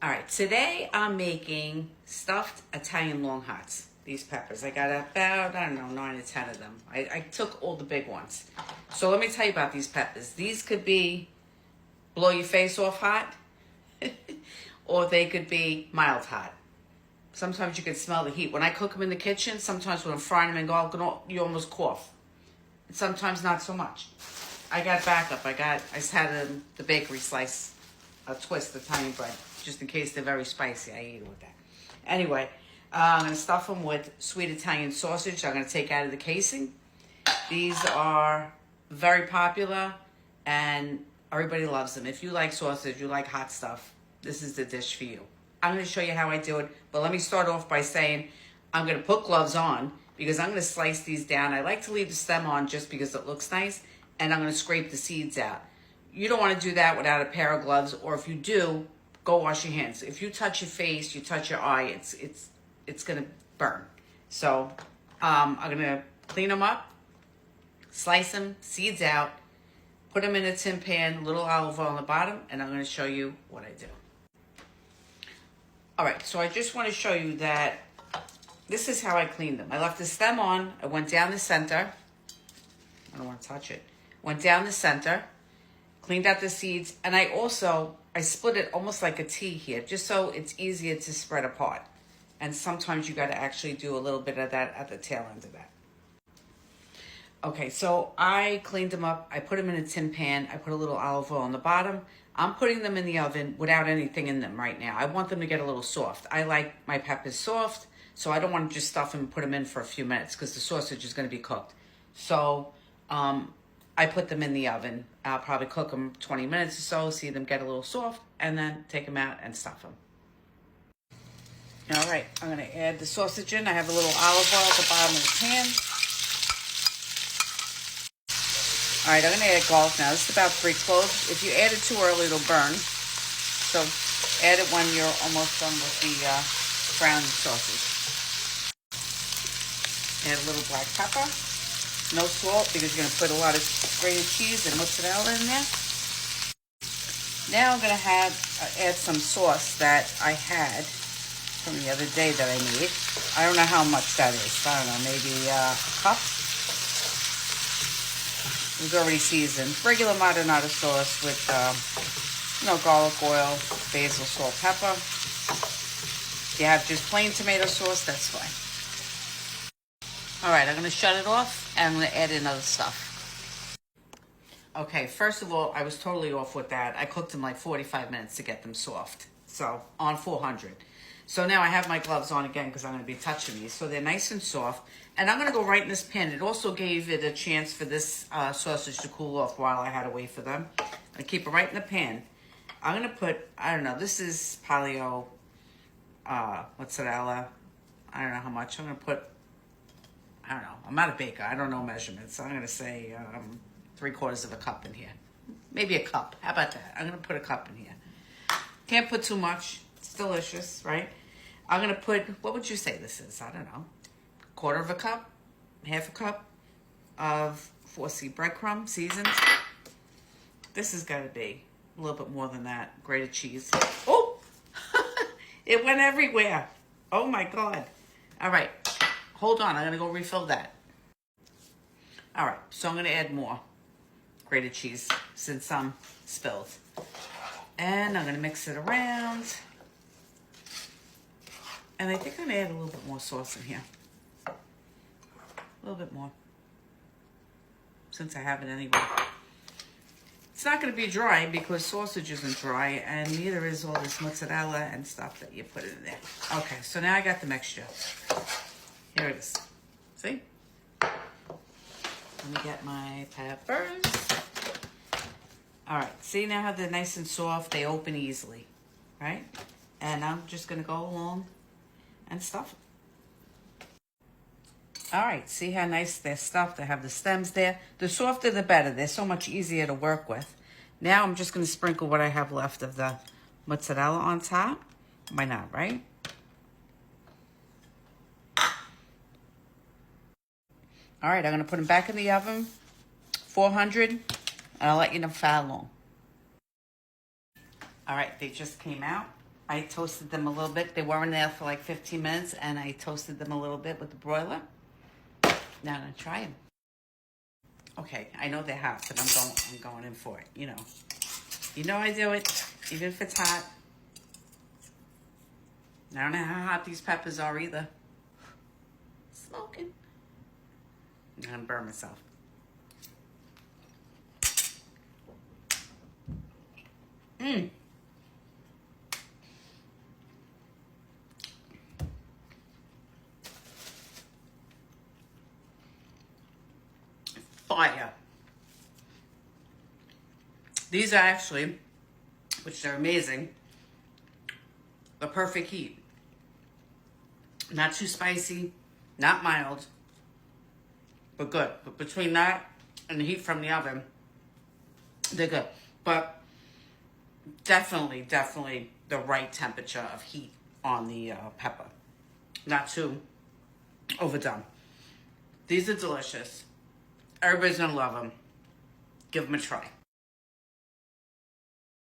All right, today I'm making stuffed Italian long hots. These peppers, I got about, I don't know, 9 or 10 of them. I took all the big ones. So let me tell you about these peppers. These could be blow your face off hot, or they could be mild hot. Sometimes you can smell the heat. When I cook them in the kitchen, sometimes when I'm frying them in garlic, you almost cough. And sometimes not so much. I got backup. I just had the bakery slice a twist Italian bread, just in case they're very spicy. I eat it with that. Anyway, I'm going to stuff them with sweet Italian sausage. I'm going to take out of the casing. These are very popular, and everybody loves them. If you like sausage, you like hot stuff, this is the dish for you. I'm going to show you how I do it, but let me start off by saying I'm going to put gloves on because I'm going to slice these down. I like to leave the stem on just because it looks nice, and I'm going to scrape the seeds out. You don't want to do that without a pair of gloves, or if you do, go wash your hands. If you touch your face, you touch your eye, it's going to burn. So I'm going to clean them up, slice them, seeds out, put them in a tin pan, a little olive oil on the bottom, and I'm going to show you what I do. All right, so I just want to show you that this is how I cleaned them. I left the stem on. I went down the center. I don't want to touch it. Went down the center, cleaned out the seeds, and I split it almost like a T here, just so it's easier to spread apart. And sometimes you got to actually do a little bit of that at the tail end of that. Okay, so I cleaned them up. I put them in a tin pan. I put a little olive oil on the bottom. I'm putting them in the oven without anything in them right now. I want them to get a little soft. I like my peppers soft, so I don't want to just stuff them and put them in for a few minutes because the sausage is going to be cooked. So I put them in the oven. I'll probably cook them 20 minutes or so, see them get a little soft, and then take them out and stuff them. All right, I'm going to add the sausage in. I have a little olive oil at the bottom of the pan. All right, I'm going to add garlic now. This is about 3 cloves. If you add it too early, it'll burn. So add it when you're almost done with the brown sausage. Add a little black pepper. No salt because you're going to put a lot of grated cheese and mozzarella in there. Now I'm going to add some sauce that I had from the other day that I made. I don't know how much that is. I don't know, maybe a cup. It was already seasoned. Regular marinara sauce with, garlic oil, basil, salt, pepper. If you have just plain tomato sauce, that's fine. All right, I'm going to shut it off, and I'm going to add in other stuff. Okay, first of all, I was totally off with that. I cooked them like 45 minutes to get them soft. So, on 400. So now I have my gloves on again because I'm going to be touching these. So they're nice and soft. And I'm going to go right in this pan. It also gave it a chance for this sausage to cool off while I had to wait for them. I keep it right in the pan. I'm going to put, I don't know, this is paleo mozzarella. I don't know how much. I'm going to put, I don't know. I'm not a baker. I don't know measurements. So I'm going to say 3/4 of a cup in here. Maybe a cup. How about that? I'm going to put a cup in here. Can't put too much. It's delicious, right? I'm going to put, what would you say this is? I don't know. 1/4 of a cup, 1/2 a cup of 4C breadcrumb seasoned. This has got to be a little bit more than that. Grated cheese. Oh, it went everywhere. Oh my God. All right, hold on. I'm going to go refill that. All right, so I'm going to add more grated cheese since some spilled. And I'm going to mix it around. And I think I'm going to add a little bit more sauce in here. A little bit more. Since I have it anyway. It's not going to be dry because sausage isn't dry. And neither is all this mozzarella and stuff that you put in there. Okay, so now I got the mixture. Here it is. See? Let me get my peppers. All right, see now how they're nice and soft? They open easily, right? And I'm just going to go along and stuff them. All right, see how nice they're stuffed? They have the stems there. The softer the better. They're so much easier to work with. Now I'm just going to sprinkle what I have left of the mozzarella on top. Why not, right? All right, I'm going to put them back in the oven, 400, and I'll let you know how long. All right, they just came out. I toasted them a little bit. They weren't there for like 15 minutes, and I toasted them a little bit with the broiler. Now I'm gonna try them. Okay, I know they're hot, but I'm going in for it. You know I do it, even if it's hot. I don't know how hot these peppers are either. Smoking. I'm gonna burn myself. Fire. These are actually, which are amazing, the perfect heat. Not too spicy, not mild, but good. But between that and the heat from the oven, they're good. But definitely the right temperature of heat on the pepper. Not too overdone. These are delicious. Everybody's gonna love them. Give them a try.